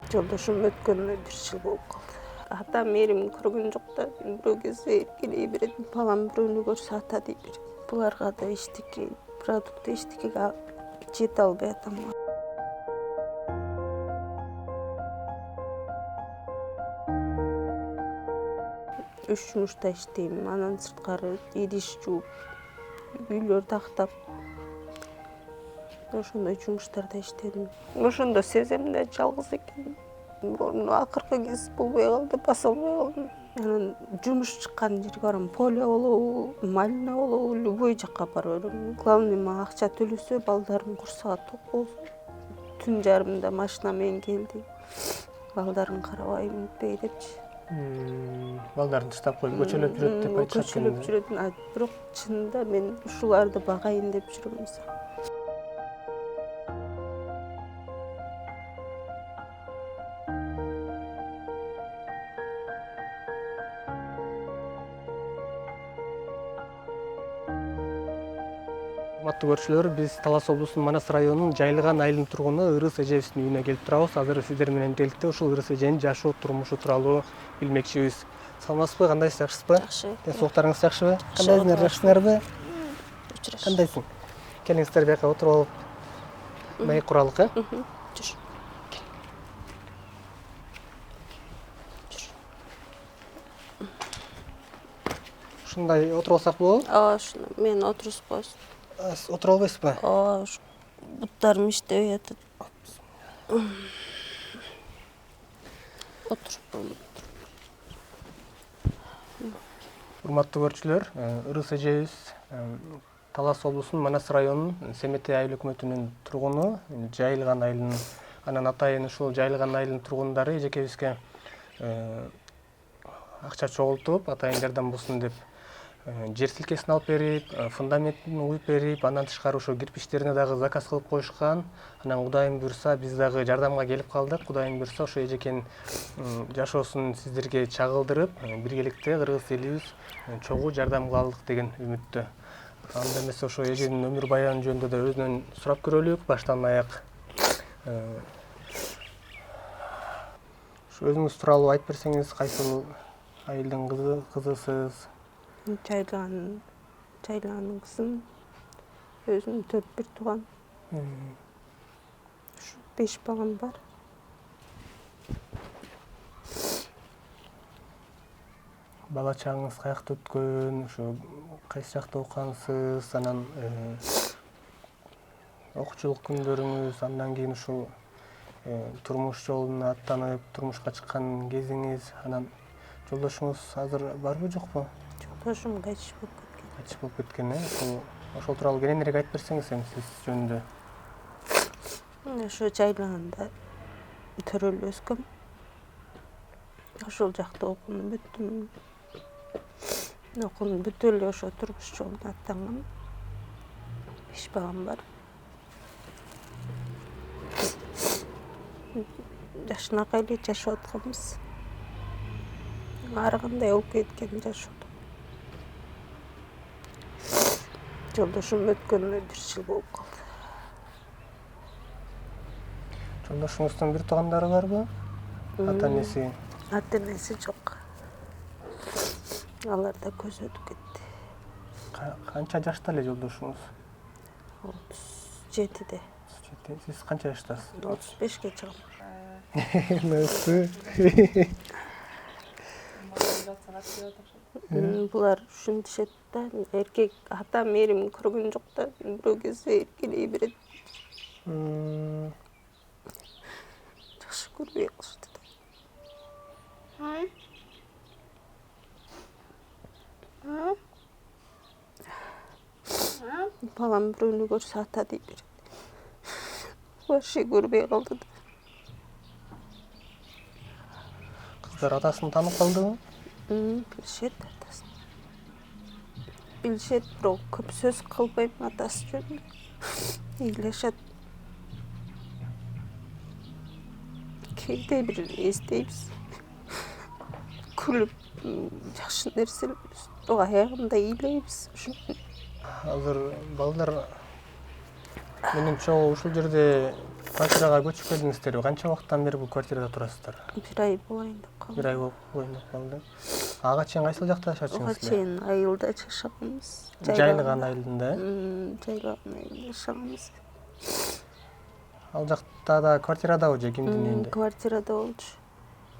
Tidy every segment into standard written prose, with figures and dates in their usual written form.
Жолдошум өткөнүнө 1 жыл болуп калды. Ата мээримин көргөн жок да, бирөө кезде эркелей берет. Балам бирөөнү көрсө ата дей берет. Буларга да эчтеке, продукт эчтекеге жете албай атам. 3 жумушта иштейм. Анан сырткары идиш жууп, үйлөр тактап, ошондой жумуштарда иштедим. Ошондо сезем да жалгыз экенмин. Акыркы кез болбой калды, баса албай калдым. Анан жумуш чыккан жерге барам. Поле болобу, малина болобу, любой жакка бара берем. Главный мага акча төлөсө, балдарым курсага ток болсун. Түн жарымда машина менен келди. Балдарын карабай бүтпөй депчи. Балдарын таштап коюп көчөлөп жүрөт деп айтышат. Көчөлөп жүрөт. Бирок чынында мен ушуларды багайын деп жүрөм. Урматтуу көрүүчүлөр, биз Талас облусунун Манас районунун Жайылган айылынын тургуну Ырыс эжебиздин үйүнө келип турабыз. Азыр сиздер менен биргеликте ушул Ырыс эженин жашоо турмушу тууралуу билмекчибиз. Саламатсызбы, кандайсыз, жакшысызбы? Жакшы. Ден соолуктарыңыз жакшыбы? Кандайсыңар, жакшысыңарбы? Кандайсың? Келиңиздер бияка отуруп алып. Маек куралык, э? Жүр. Ушундай отуруп алсак болобу? Ушуну мен отургузуп коесуң. Отуруп албайсызбы? Буттарым иштебей атат. Отуруп болмойт. Урматтуу көрүүчүлөр, Ырыс эжебиз Талас облусунун Манас районунун Семетей айыл өкмөтүнүн тургуну, Жайылган айылынын, анан атайын ушул Жайылган айылынын тургундары эжекебизге акча чогултуп, атайын жардам болсун деп жер силкесин алып берип, фундаментин уюп берип, андан тышкары ошо кирпичтерине дагы заказ кылып коюшкан. Анан Кудайым буйрса, биз дагы жардамга келип калдык. Кудайым буйрса, ошо эжекенин жашоосун сиздерге чагылдырып, биргеликте кыргыз элибиз чогуу жардам кыла алдык деген үмүттө. Анда эмесе ошо эженин өмүр баяны жөнүндө да өзүнөн сурап көрөлүк, баштан аяк. Ошо өзүңүз тууралуу айтып берсеңиз, кайсыл айылдын кызысыз? Жайылганын кызын, өзүм 4 тууган. 5 балам бар. Бала чагыңыз каякта өткөн, ошо кайсы жакта окугансыз, анан окуучулук күндөрүңүз, андан кийин ушул турмуш жолуна аттанып, турмушка чыккан кезиңиз, анан жолдошуңуз азыр барбы, жокпу? Жолдошум кайтыш болуп кеткен. Кайтыш болуп кеткен, ошол тууралуу кененирээк айтып берсеңиз, эми сиз жөнүндө. Ошо Жайылганда төрөлүп өскөм. Ошол жакта окууну бүттүм. Окууну бүтүп эле ошо турмуш жолуна аттангам. 5 балам бар. Жашынакай эле жашап атканбыз. Ары кандай болуп кеткен жашоо. Жолдошум өткөнүнө 1 жыл болуп калды. Жолдошуңуздун бир туугандары барбы? Ата-энеси? Ата-энеси жок. Алар да көз өтүп кетти. Канча жашта эле жолдошуңуз? 37-де. Сиз канча жаштасыз? 35-ке чыгам. Булар ушинтишет да, эркек ата мээримин көргөн жок да, бирөө кезде эркелей берет. Жакшы көрбөй калышты да. Балам бирөөнү көрсө ата дей берет. Вообще көрбөй калды да. Кыздар атасын таанып калдыбы? Билишет атасын. Билишет, бирок көп сөз кылбайм атасы жөнүндө. Ыйлашат. Кээде бир эстейбиз. Күлүп, жакшы нерселер, аягында ыйлайбыз. Азыр балдар менен чогуу ушул жерде Квартирага көчүп келдиңиздер. Канча убакыттан бери бул квартирада турасыздар? 1 ай болайын деп калды. 1 ай болуп калды. Ага чейин кайсыл жакта Ага жашачыңыз эле? чейин айылда жашаганбыз. Жайлыган айылында. Жайлыган айылда жашаганбыз. Ал жакта да квартирадабы же кимдин үйүндө? Квартирада болчу.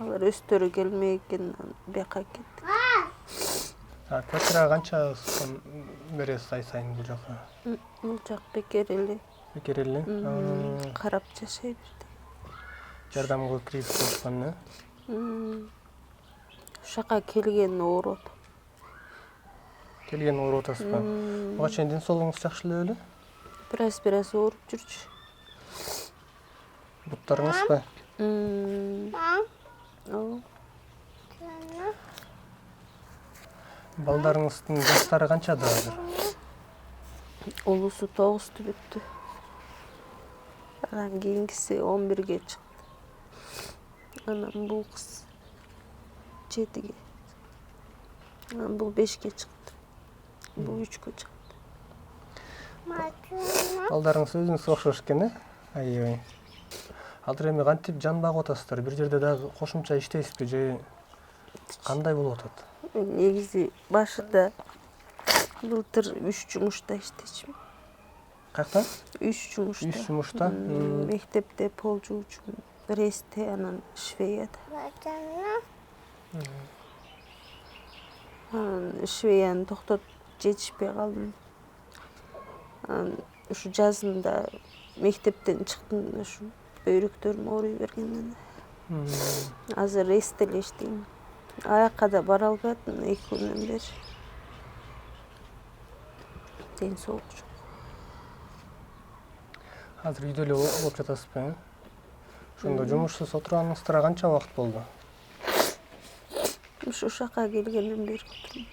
Алар өздөрү келмей экен, бияка кеттик. Квартирага канча сом бересиз ай сайын бул жака? Бул жак бекер эле. Бекер эле? Карап жашай берди. Жардам кылып кирип коюшкан, э? Ушака келген ооруп. Келген ооруп атасызбы? Буга чейин ден соолугуңуз жакшы эле беле? Бираз ооруп жүрчү. Буттарыңызбы? Балдарыңыздын жаштары канчада азыр? Улусу 9-ту бүттү. Анан кийингиси 11-ге чыкты. Анан бул кыз 7-ге. Анан бул 5-ге чыкты. Бул 3-кө чыкты. Балдарыңыз өзүңүзгө окшош экен, э? Аябай. Азыр эми кантип жан багып атасыздар? Бир жерде дагы кошумча иштейсизби же кандай болуп атат? Негизи башында былтыр 3 жумушта иштечүмүн. Каяктан? 3 жумушта. 3 жумушта? Мектепте пол жуучумун, ресте, анан швеяда. Анан швеяны токтотуп жетишпей калдым. Анан ушу жазында мектептен чыктым, ушу бөйрөктөрүм ооруй бергенден. Азыр ресте эле иштейм. Аякка да бара албайатмын 2 күндөн бери. Ден соолук жок. Азыр үйдө эле болуп жатасызбы, э? Ошондо жумушсуз отурганыңыздарга канча убакыт болду? Ушака келгенден бери отурмун.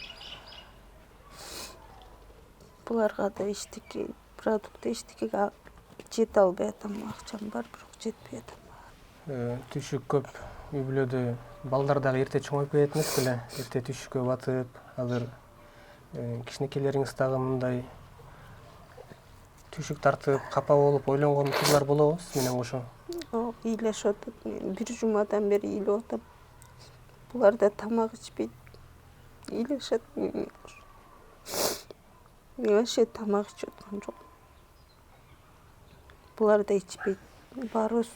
Буларга да эчтеке, продукт эчтекеге жете албай атам, акчам бар, бирок жетпей атам. Түшүк көп үй бүлөдө. Балдар дагы эрте чоңоюп кетет эмес беле? Эрте түшүккө батып, азыр кичинекейлериңиз дагы мындай түшүк тартып, капа болуп ойлонгон кыздар болобу сиз менен кошо? Ыйлашып атат. Мен 1 жумадан бери ыйлап атам. Булар да тамак ичпейт. Ыйлашат менен. Мен вообще тамак ичип аткан жок. Булар да ичпейт. Баарыбыз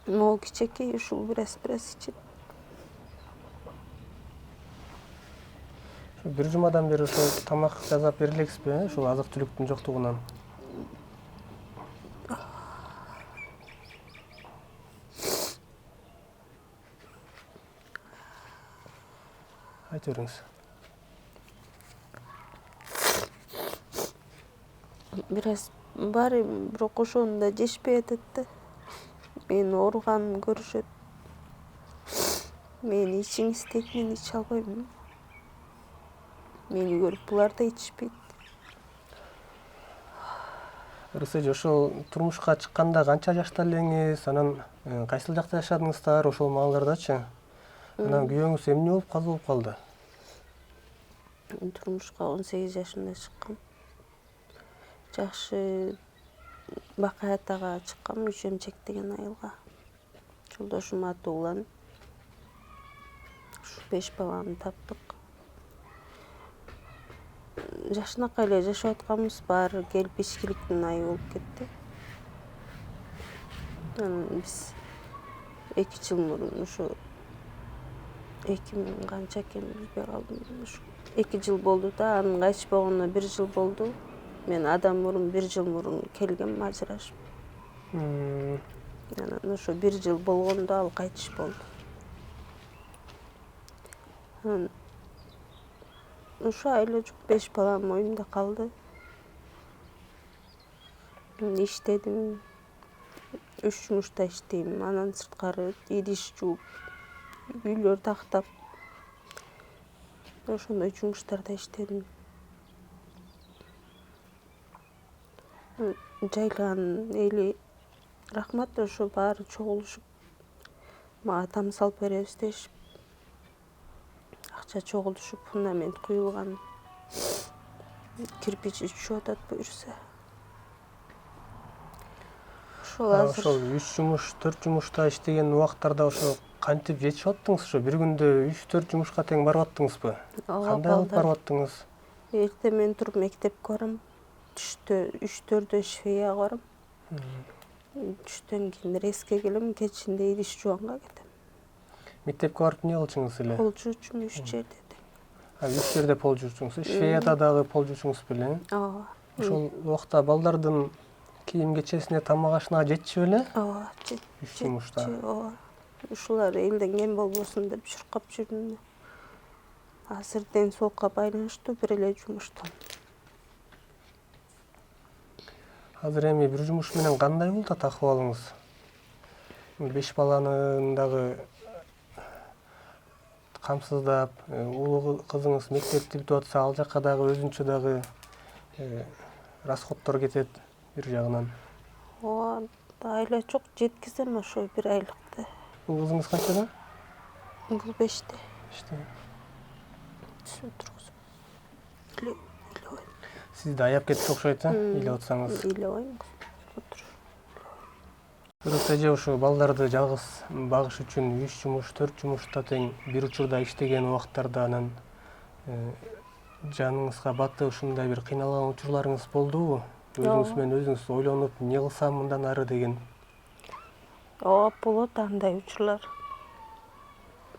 могу кичекей ушул бираз ичет. 1 жумадан бери ошо тамак жасап бере элексизби, э? Ушул азык-түлүктүн жоктугунан. Айта бериңиз. Бираз бар эми, бирок ошону да жешпей атат да. Менин ооруганымды көрүшөт. Мен ичиң истейт, мен иче албайм. Мени көрүп булар да ичишпейт. Рысыжы ошол турмушка чыкканда канча жашта элеңиз? Анан кайсыл жакта жашадыңыздар ошол маалдардачы? Анан күйөөңүз эмне болуп каза болуп калды? Турмушка 18 жашымда чыккам. Жакшы Бакаятага чыккам, Үчемчек деген айылга. Жолдошум аты Улан. Ушу 5 баланы таптык. Жакшынакай эле жашап атканбыз, баары келип ичкиликтин айы болуп кетти. Анан биз 2 жыл мурун ушу 2000 канча экенин билбей калдым. Ушу 2 жыл болду да, анын кайтыш болгонуна 1 жыл болду. Мен адан мурун 1 жыл мурун келгем, ажырашып. Анан ошо 1 жыл болгондо ал кайтыш болду. Ушу айла жук 5 балам моюнда калды. Иштедим. 3 жумушта иштейм. Анан сырткары идиш жууп, үйлөр тактап. Ошондой жумуштарда иштедим. Жайлыган эли рахмат, ошо баары чогулушуп мага там салып беребиз дешип. Акча чогултушуп, фундамент куюлган. Кирпичи түшүп атат буюрса. ошол азыр ошол 3 жумуш 4 жумушта иштеген убактарда ошо кантип жетишип аттыңыз? Ошо бир күндө 3-4 жумушка тең барып аттыңызбы? Кандай кылып барып аттыңыз? эртең мен туруп мектепке барам, түштө 3-4дө швейяга барам, түштөн кийин резке келем, кечинде идиш жуганга кетем. Мектепке барып эмне кылчуңуз эле? Пол жуучумун 3 жерде. 3 жерде пол жуучуңуз. Швеяда дагы пол жуучуңуз беле? Ооба. Ошол убакта балдардын кийим кечесине, тамак ашына жетчү беле? Ооба, 3 жумушта. ооба. Ушулар элден кем болбосун деп чуркап жүрдүм. Азыр ден соолукка байланыштуу бир эле жумуштан. Азыр эми бир жумуш менен кандай болуп атат акыбалыңыз? 5 баланын дагы камсыздап, улуу кызыңыз мектепти бүтүп атса, ал жакка дагы өзүнчө дагы расходдор кетет бир жагынан. Ооба, айла жок, жеткизем ошо бир айлыкты. Бул кызыңыз канчада? Бул 5те. Сизди аяп кетти окшойт, ыйлап атсаңыз. Ыйлабайм. Бирок эже ошо балдарды жалгыз багыш үчүн 3 жумуш, 4 жумушта тең бир учурда иштеген убактарда анан жаныңызга батып ушундай бир кыйналган учурларыңыз болдубу? Өзүңүз менен өзүңүз ойлонуп, эмне кылсам мындан ары деген. Ооба, болот андай учурлар.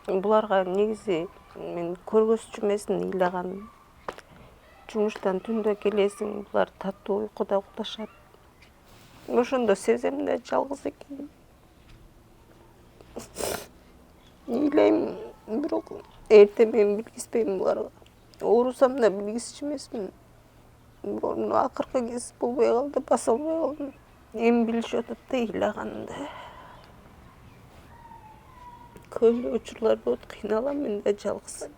Буларга негизи мен көргөзчү эмесмин ыйлаган. Жумуштан түндө келесиң, булар таттуу уйкуда укташат. Ошондо сезем да жалгыз экенин. Ыйлайм, бирок эртең мен билгизбейм буларга. Оорусам да билгизчү эмесмин. Бирок акыркы кез болбой калды, баса албай калдым. Эми билишип атат да ыйлаганымды. Көп эле учурлар болот, кыйналам мен да жалгыз.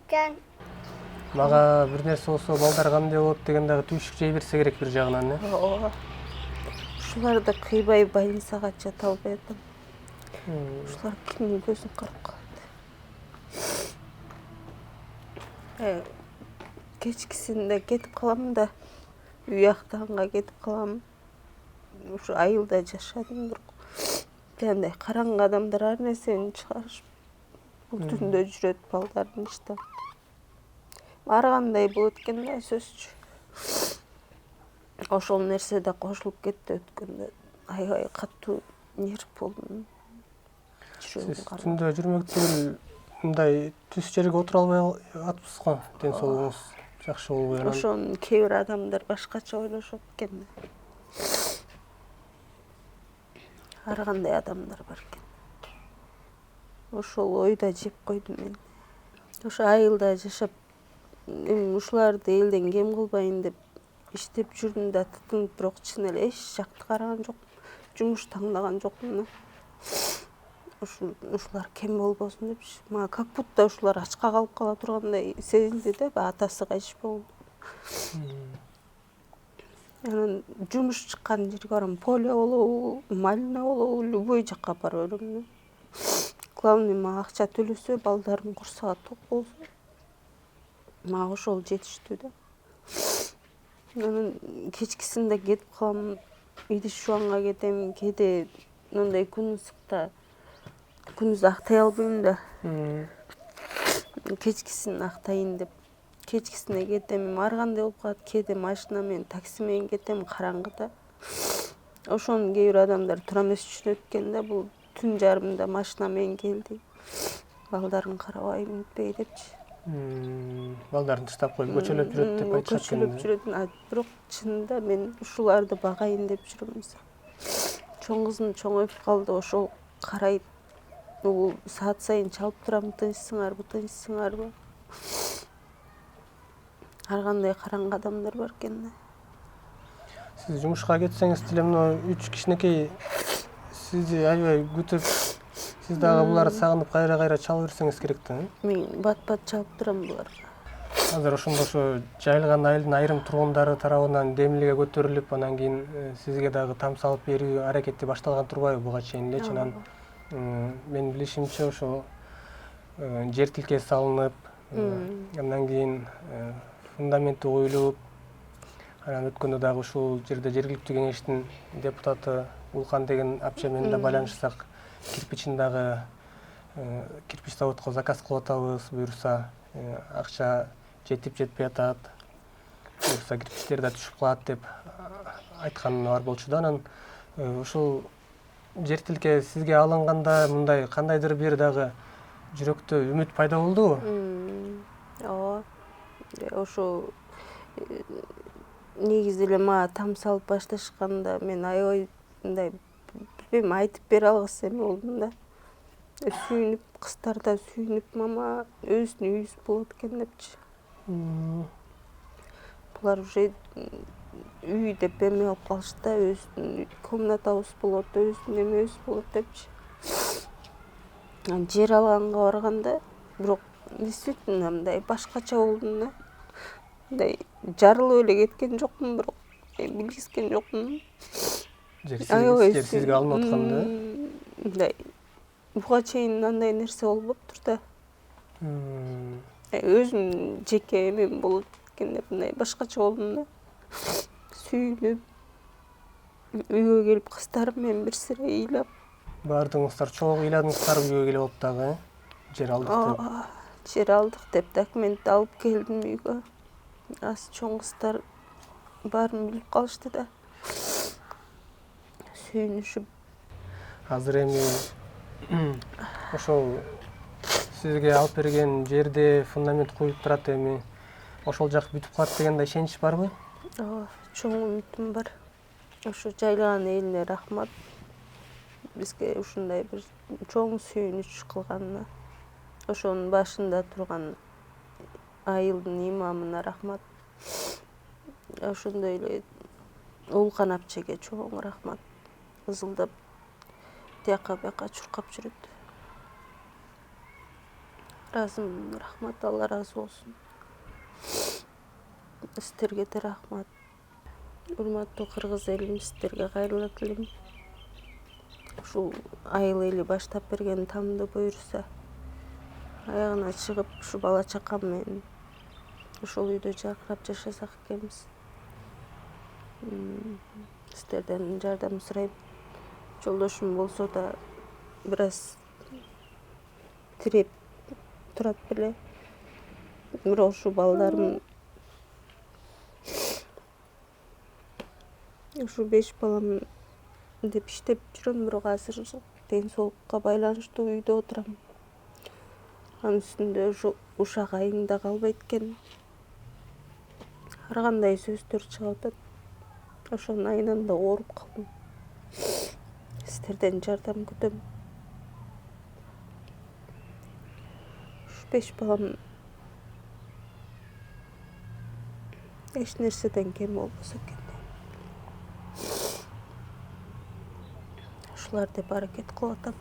Мага бир нерсе болсо балдар кандай болот деген дагы түйшүк жей берсе керек бир жагынан, Ооба. Ушуларды кыйбай больницага жата албай атам. Ушулар кимдин көзүн карап калат. Кечкисинде кетип калам да, үй актаганга кетип калам. Ушу айылда жашадым, бирок жандай караңгы адамдар ар нерсени чыгарышып, бул түндө жүрөт балдардын иштеп. Ар кандай болот экен да, сөзчү. Ошол нерсе да кошулуп кетти өткөндө. Аябай катуу нерв болдум. Сиз түндө жүрмөктүгүл мындай түз жерге отура албай атпсыз го, ден соолугуңуз жакшы болбой анан. Ошону кээ бир адамдар башкача ойлошот экен. Ар кандай адамдар бар экен. Ошол ойда жеп койдум мен. Ошо айылда жашап, ушуларды элден кем кылбайын деп иштеп жүрдүм да тытынып, бирок чын эле эч жакты караган жокмун. Жумуш тандаган жокмун. Ушулар кем болбосун депчи. Мага как будто ушулар ачка калып кала тургандай сезилди да, атасы кайтыш болгон. Анан жумуш чыккан жерге барам, поле болобу, малина болобу, любой жакка бара берем. Главный мага акча төлөсө, балдардын курсагы ток болсо, мага ошол жетиштүү да. Анан кечкисинде кетип калам, идиш жуганга кетем, кээде мындай күн ысыкта күндүз актай албайм да. Кечкисин актайын деп, кечкисине кетем, ар кандай болуп калат. Кээде машина менен, такси менен кетем караңгыда. Ошону кээ бир адамдар туура эмес түшүнөт экен да, бул түн жарымда машина менен келди. Балдарын карабай минтпей депчи. Балдарын таштап коюп көчөлөп жүрөт деп айтышат экен. Көчөлөп жүрөт, бирок чынында мен ушуларды багайын деп жүрөм. Чоң кызым чоңоюп калды, ошол карайт. Бул саат сайын чалып турам, тынчсыңарбы, тынчсыңарбы. Ар кандай караңгы адамдар бар экен да. Сиз жумушка кетсеңиз деле мына 3 кичинекей сизди аябай күтүп, сиз дагы буларды сагынып кайра чалып берсеңиз керек да. Мен бат-бат чалып турам буларга. Азыр ошондо ошо жайылган айылдын айрым тургундары тарабынан демилге көтөрүлүп, анан кийин сизге дагы там салып берүү аракети башталган турбайбы буга чейинчи? Анан мен билишимче ошо жер тилкеси салынып, андан кийин фундаменти коюлуп, анан өткөндө дагы ушул жерде жергиликтүү кеңештин депутаты Улкан деген апча менен да байланышсак, кирпичин дагы кирпич заводко заказ кылып атабыз, буюрса акча жетип жетпей атат. Буюрса кирпичтер да түшүп калат деп айткан бар болчу да. Анан ушул жер тилке сизге алынганда мындай кандайдыр бир дагы жүрөктө үмүт пайда болдубу? Ооба. Ошо негизи эле мага там салып башташканда мен аябай мындай билбейм, айтып бере алгысыз эме болдум да. Сүйүнүп, кыздар да сүйүнүп, мама өзүбүздүн үйүбүз болот экен депчи. Булар уже үй деп эме кылып калышты да, өзүбүздүн комнатабыз болот, өзүбүздүн эмебиз болот депчи. Жер алганга барганда, бирок действительно мындай башкача болдум да. Мындай жарылып эле кеткен жокмун, бирок билгизген жокмун. Жер сизге алынып атканда? Мындай буга чейин андай нерсе болбоптур да. Өзүмдүн жеке эмем болот экен деп мындай башкача болдум да. Сүйүнүп, үйгө келип кыздарым менен бир сыйра ыйлап. Бардыңыздар чогуу ыйладыңыздар үйгө келип алып дагы, жер алдык деп. Жер алдык деп документти алып келдим үйгө. Аз чоң кыздар баарын билип калышты да. Сүйүнүшүп. Азыр эми ошол сизге алып берген жерде фундамент куюлуп турат, эми ошол жак бүтүп калат деген да ишенич барбы? Ооба, чоң үмүтүм бар. Ошо жайлаган элине рахмат. Бизге ушундай бир чоң сүйүнүч кылганына. Ошонун башында турган айылдын имамына рахмат. Ошондой эле Улкан апчеге чоң рахмат. Ызылдап тияка бияка чуркап жүрөт. Ыраазымын, рахмат, Алла ыраазы болсун. Сиздерге да рахмат. Урматтуу кыргыз элим, сиздерге кайрылып келем. Ушул айыл эли баштап берген тамды буюрса, аягына чыгып, ушу бала чакам менен ошол үйдө жакырап жашасак экенбиз. Сиздерден жардам сурайм. Жолдошум болсо да бир аз тиреп турат беле. Бирок ушу балдарым, ушу 5 балам деп иштеп жүрөм, бирок азыр ден соолукка байланыштуу үйдө отурам. Анын үстүндө ушу ушак айың да калбайт экен. Ар кандай сөздөр чыгып атат. Ошонун айынан да ооруп калдым. Сиздерден жардам күтөм. Ушу 5 балам эч нерседен кем болбосо экен. Ушулар деп аракет кылып атам.